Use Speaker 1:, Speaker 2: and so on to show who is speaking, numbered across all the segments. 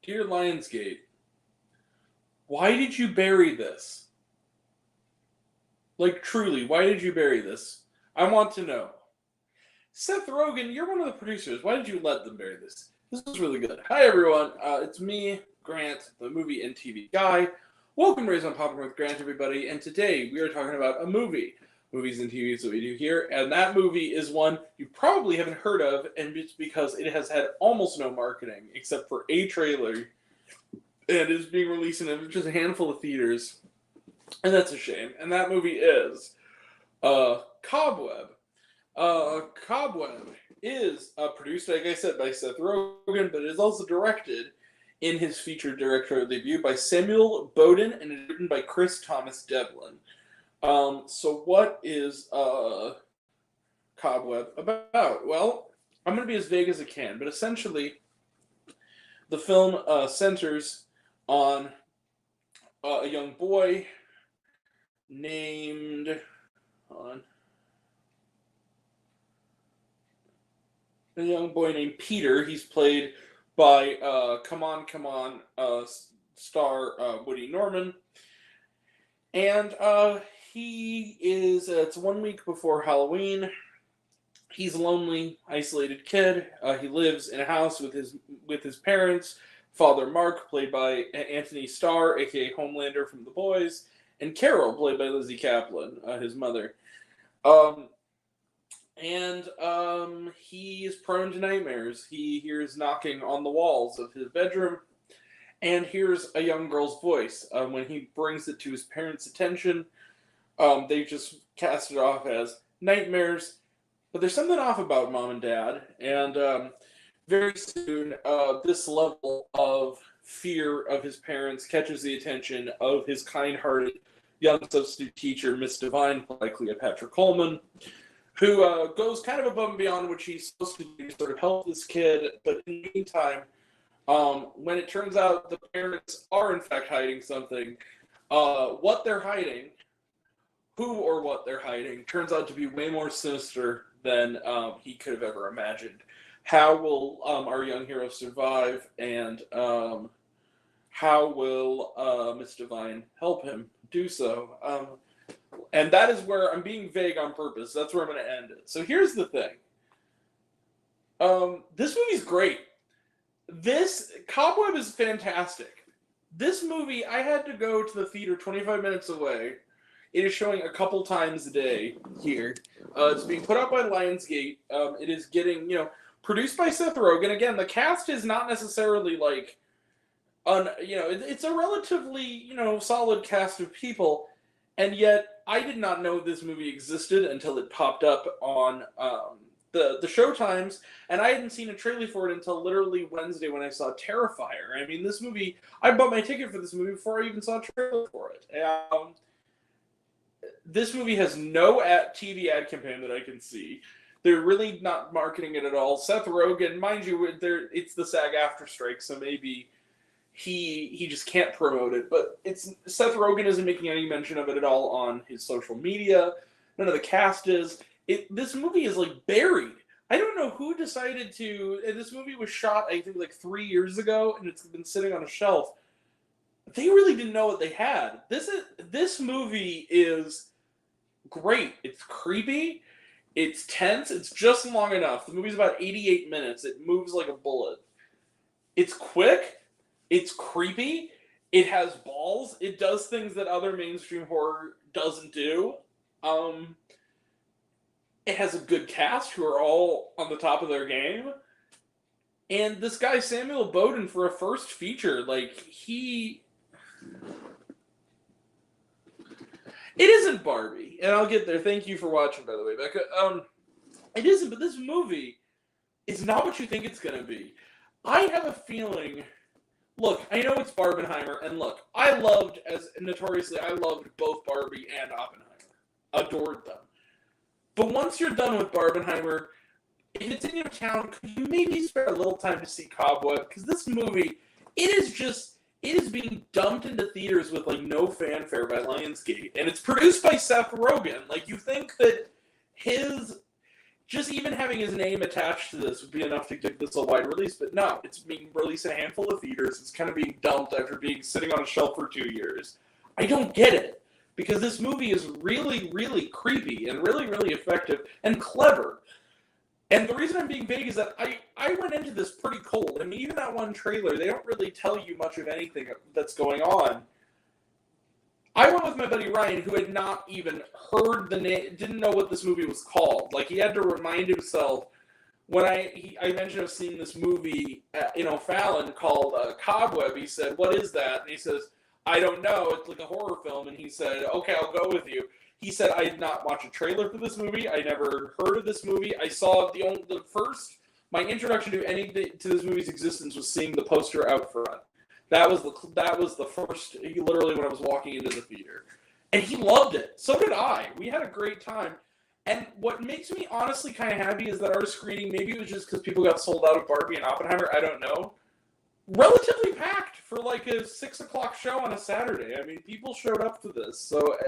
Speaker 1: Dear Lionsgate, why did you bury this? Like, truly, why did you bury this? I want to know. Seth Rogen, you're one of the producers. Why did you let them bury this? This is really good. Hi, everyone. It's me, Grant, the movie and TV guy. Welcome to Raised on Popcorn with Grant, everybody. And today we are talking about a movie. Movies and TVs that we do here. And that movie is one you probably haven't heard of, and it's because it has had almost no marketing, except for a trailer. And is being released in just a handful of theaters. And that's a shame. And that movie is Cobweb. Cobweb is produced, like I said, by Seth Rogen, but it is also directed in his feature directorial debut by Samuel Bowden, and it is written by Chris Thomas Devlin. So what is Cobweb about? Well, I'm going to be as vague as I can, but essentially the film centers on a young boy named... A young boy named Peter. He's played by Come On, star Woody Norman. And he is, it's 1 week before Halloween. He's a lonely, isolated kid. He lives in a house with his parents, Father Mark, played by Antony Starr, aka Homelander from The Boys, and Carol, played by Lizzie Kaplan, his mother. He is prone to nightmares. He hears knocking on the walls of his bedroom and hears a young girl's voice. When he brings it to his parents' attention, they just cast it off as nightmares. But there's something off about Mom and Dad, and very soon this level of fear of his parents catches the attention of his kind-hearted young substitute teacher, Miss Devine, played by Cleopatra Coleman, who goes kind of above and beyond what she's supposed to do to sort of help this kid. But in the meantime, when it turns out the parents are in fact hiding something, what they're hiding, who or what they're hiding, turns out to be way more sinister than he could have ever imagined. How will our young hero survive, and how will Miss Devine help him do so? And that is where I'm being vague on purpose. That's where I'm going to end it. So here's the thing. This movie's great. This Cobweb is fantastic. This movie, I had to go to the theater 25 minutes away. It is showing a couple times a day here. It's being put out by Lionsgate. It is getting, produced by Seth Rogen. Again, the cast is not necessarily like, it's a relatively, solid cast of people. And yet, I did not know this movie existed until it popped up on the showtimes, and I hadn't seen a trailer for it until literally Wednesday when I saw Terrifier. I mean, this movie, I bought my ticket for this movie before I even saw a trailer for it. This movie has no TV ad campaign that I can see. They're really not marketing it at all. Seth Rogen, mind you, it's the SAG-AFTRA strike, so maybe he just can't promote it. But Seth Rogen isn't making any mention of it at all on his social media. None of the cast is. This movie is like buried. I don't know who decided to. This movie was shot, I think, like 3 years ago, and it's been sitting on a shelf. They really didn't know what they had. This movie is great. It's creepy. It's tense. It's just long enough. The movie's about 88 minutes. It moves like a bullet. It's quick. It's creepy. It has balls. It does things that other mainstream horror doesn't do. It has a good cast who are all on the top of their game. And this guy, Samuel Bowden, for a first feature, it isn't Barbie. And I'll get there. Thank you for watching, by the way, Becca. It isn't, but this movie is not what you think it's going to be. I have a feeling... Look, I know it's Barbenheimer, and look, I loved both Barbie and Oppenheimer. Adored them. But once you're done with Barbenheimer, if it's in your town, could you maybe spare a little time to see Cobweb? Because this movie, it is being dumped into theaters with, no fanfare by Lionsgate. And it's produced by Seth Rogen. You think that just even having his name attached to this would be enough to give this a wide release, but no, it's being released in a handful of theaters. It's kind of being dumped after being sitting on a shelf for 2 years. I don't get it, because this movie is really, really creepy and really, really effective and clever. And the reason I'm being vague is that I went into this pretty cold. I mean, even that one trailer, they don't really tell you much of anything that's going on. I went with my buddy Ryan, who had not even heard the name, didn't know what this movie was called. Like, he had to remind himself. When I mentioned I've seen this movie in O'Fallon called Cobweb, he said, "What is that?" And he says, "I don't know. It's like a horror film." And he said, "Okay, I'll go with you." He said, "I did not watch a trailer for this movie. I never heard of this movie. I saw my introduction to this movie's existence was seeing the poster out front. That was the first, literally, when I was walking into the theater. And he loved it. So did I. We had a great time. And what makes me honestly kind of happy is that our screening, maybe it was just because people got sold out of Barbie and Oppenheimer, I don't know, relatively packed for like a 6 o'clock show on a Saturday. I mean, people showed up to this. So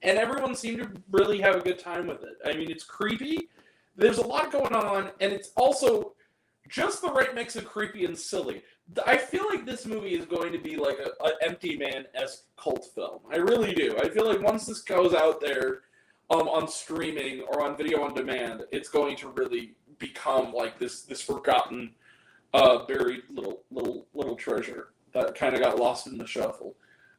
Speaker 1: and everyone seemed to really have a good time with it. I mean, it's creepy. There's a lot going on, and it's also just the right mix of creepy and silly. I feel like this movie is going to be like an Empty Man-esque cult film. I really do. I feel like once this goes out there on streaming or on video on demand, it's going to really become like this forgotten, buried little treasure that kind of got lost in the shuffle.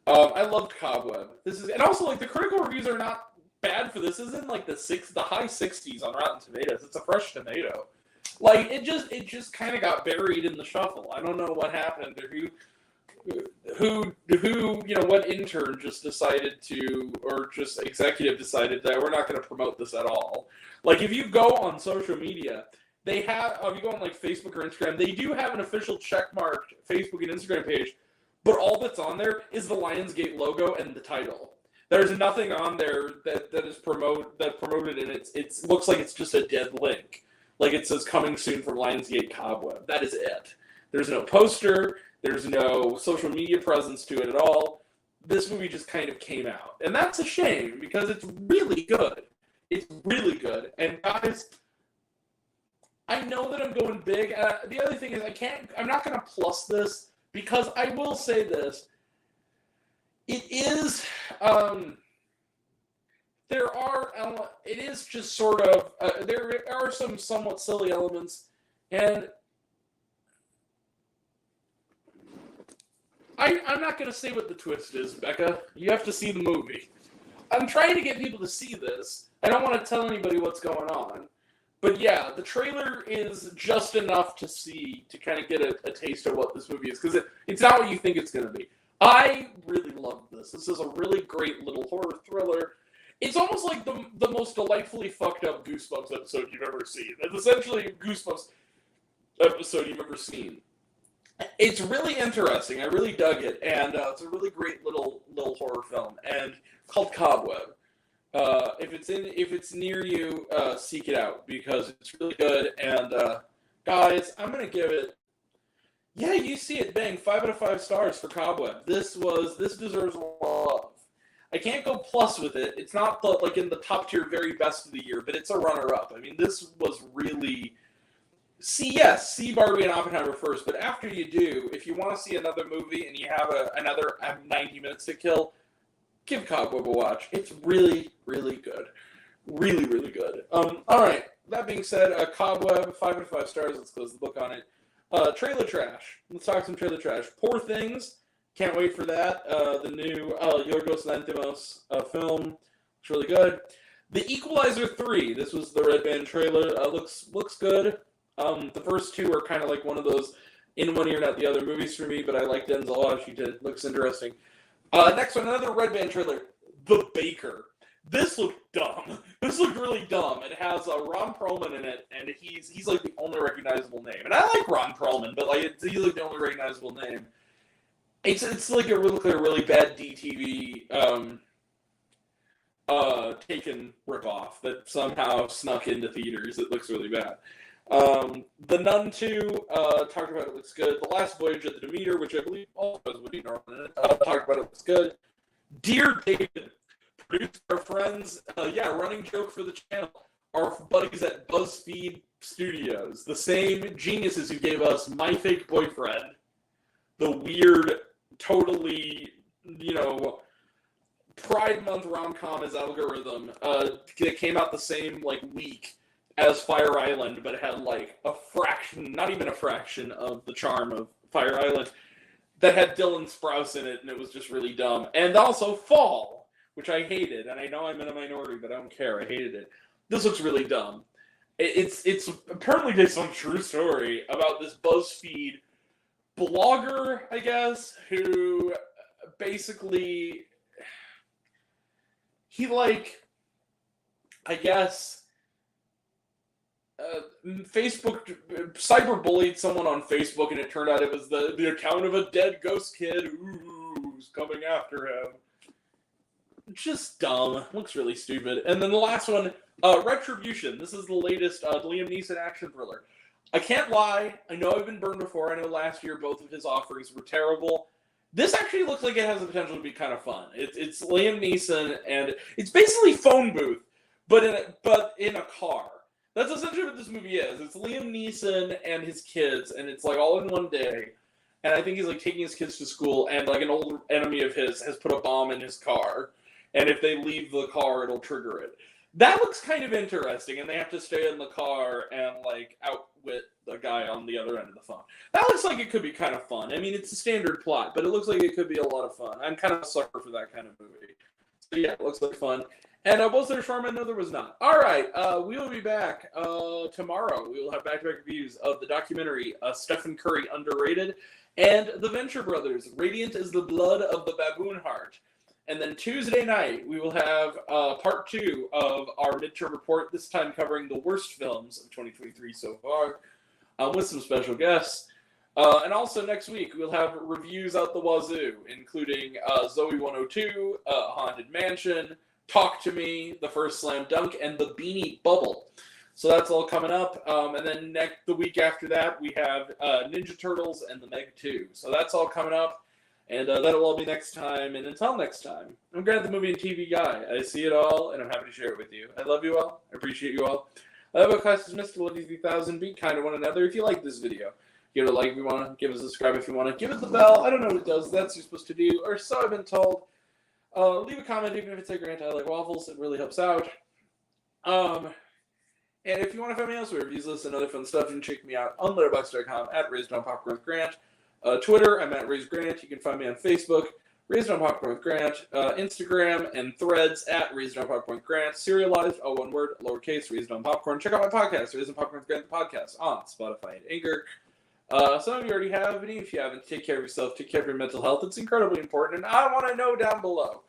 Speaker 1: I loved Cobweb. And also like the critical reviews are not bad for this. This is in like the high 60s on Rotten Tomatoes. It's a fresh tomato. Like, it just kind of got buried in the shuffle. I don't know what happened, or what intern just decided to, or just executive decided that we're not going to promote this at all. Like, if you go on social media, they have, if you go on like Facebook or Instagram, they do have an official checkmarked Facebook and Instagram page, but all that's on there is the Lionsgate logo and the title. There's nothing on there that is promoted, and it looks like it's just a dead link. Like, it says coming soon from Lionsgate Cobweb. That is it. There's no poster. There's no social media presence to it at all. This movie just kind of came out. And that's a shame, because it's really good. It's really good. And guys, I know that I'm going big. The other thing is I'm not going to plus this, because I will say this. It is, it is just sort of, there are some somewhat silly elements, and I'm not going to say what the twist is, Becca. You have to see the movie. I'm trying to get people to see this. I don't want to tell anybody what's going on. But yeah, the trailer is just enough to kind of get a taste of what this movie is, because it's not what you think it's going to be. I really love this. This is a really great little horror thriller. It's almost like the most delightfully fucked up Goosebumps episode you've ever seen. It's essentially a Goosebumps episode you've ever seen. It's really interesting. I really dug it, and it's a really great little horror film, and called Cobweb. If it's near you, seek it out, because it's really good. And guys, I'm gonna give it. Yeah, you see it. Bang! 5 out of 5 stars for Cobweb. This deserves love. I can't go plus with it. It's not like in the top tier very best of the year, but it's a runner-up. I mean, this was really. See Barbie and Oppenheimer first, but after you do, if you want to see another movie and you have another 90 minutes to kill, give Cobweb a watch. It's really, really good. Really, really good. All right. That being said, Cobweb, 5 out of 5 stars. Let's close the book on it. Trailer trash. Let's talk some trailer trash. Poor Things. Can't wait for that. The new Yorgos Lanthimos film. It's really good. The Equalizer 3. This was the Red Band trailer. Looks good. The first two are kind of like one of those in one ear, not the other movies for me, but I like Denzel Washington. Looks interesting. Next one, another Red Band trailer. The Baker. This looked dumb. This looked really dumb. It has Ron Perlman in it, and he's like the only recognizable name. And I like Ron Perlman, but like he's like the only recognizable name. It's like a really bad DTV Taken ripoff that somehow snuck into theaters. It looks really bad. The Nun 2, talked about it, looks good. The Last Voyage of the Demeter, which I believe also has Woody Norman in it, talked about it, looks good. Dear David, produced by our friends, running joke for the channel. our buddies at BuzzFeed Studios, the same geniuses who gave us My Fake Boyfriend, the weird, totally, Pride Month rom-com as algorithm, that came out the same, week as Fire Island, but it had, a fraction, not even a fraction of the charm of Fire Island, that had Dylan Sprouse in it, and it was just really dumb. And also Fall, which I hated, and I know I'm in a minority, but I don't care, I hated it. This looks really dumb. It's apparently based on a true story about this BuzzFeed blogger, I guess, who basically, he, Facebook cyberbullied someone on Facebook, and it turned out it was the account of a dead ghost kid who's coming after him. Just dumb. Looks really stupid. And then the last one, Retribution. This is the latest Liam Neeson action thriller. I can't lie. I know I've been burned before. I know last year both of his offerings were terrible. This actually looks like it has the potential to be kind of fun. It's Liam Neeson, and it's basically Phone Booth, but in a car. That's essentially what this movie is. It's Liam Neeson and his kids, and it's all in one day. And I think he's taking his kids to school, and an old enemy of his has put a bomb in his car. And if they leave the car, it'll trigger it. That looks kind of interesting, and they have to stay in the car and outwit the guy on the other end of the phone. That looks like it could be kind of fun. I mean, it's a standard plot, but it looks like it could be a lot of fun. I'm kind of a sucker for that kind of movie. So yeah, it looks like fun. And was there a Charmin? No, there was not. All right, we will be back tomorrow. We will have back-to-back reviews of the documentary Stephen Curry Underrated and The Venture Brothers, Radiant is the Blood of the Baboon Heart. And then Tuesday night, we will have part 2 of our midterm report, this time covering the worst films of 2023 so far, with some special guests. And also next week, we'll have reviews out the wazoo, including Zoe 102, Haunted Mansion, Talk to Me, The First Slam Dunk, and The Beanie Bubble. So that's all coming up. And then the week after that, we have Ninja Turtles and The Meg 2. So that's all coming up. And that'll all be next time. And until next time, I'm Grant, the movie and TV guy. I see it all, and I'm happy to share it with you. I love you all. I appreciate you all. I love class dismissed. Love you 3000. Be kind to one another. If you like this video, give it a like if you want to. Give it a subscribe if you want to. Give it the bell. I don't know what it does. That's what you're supposed to do, or so I've been told. Leave a comment, even if it's a Grant, I like waffles. It really helps out. And if you want to find me elsewhere, reviews, lists, and other fun stuff, you can check me out on letterboxd.com at RaisedOnPopcornWithGrant. Twitter, I'm at RaisedGrant. You can find me on Facebook, Raised on Popcorn with Grant. Instagram and Threads at Raised on Popcorn with Grant. Serialized, all one word, lowercase, Raised on Popcorn. Check out my podcast, Raised on Popcorn with Grant, the podcast, on Spotify and Anchor. Some of you already have, and if you haven't, take care of yourself, take care of your mental health. It's incredibly important, and I want to know down below,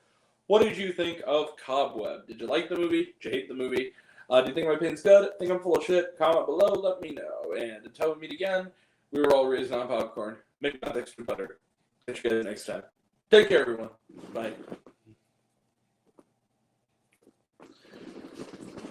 Speaker 1: what did you think of Cobweb? Did you like the movie? Did you hate the movie? Do you think my opinion's good? Think I'm full of shit? Comment below, let me know. And until we meet again, we were all raised on popcorn. Make my extra butter. Catch you guys next time. Take care, everyone. Bye.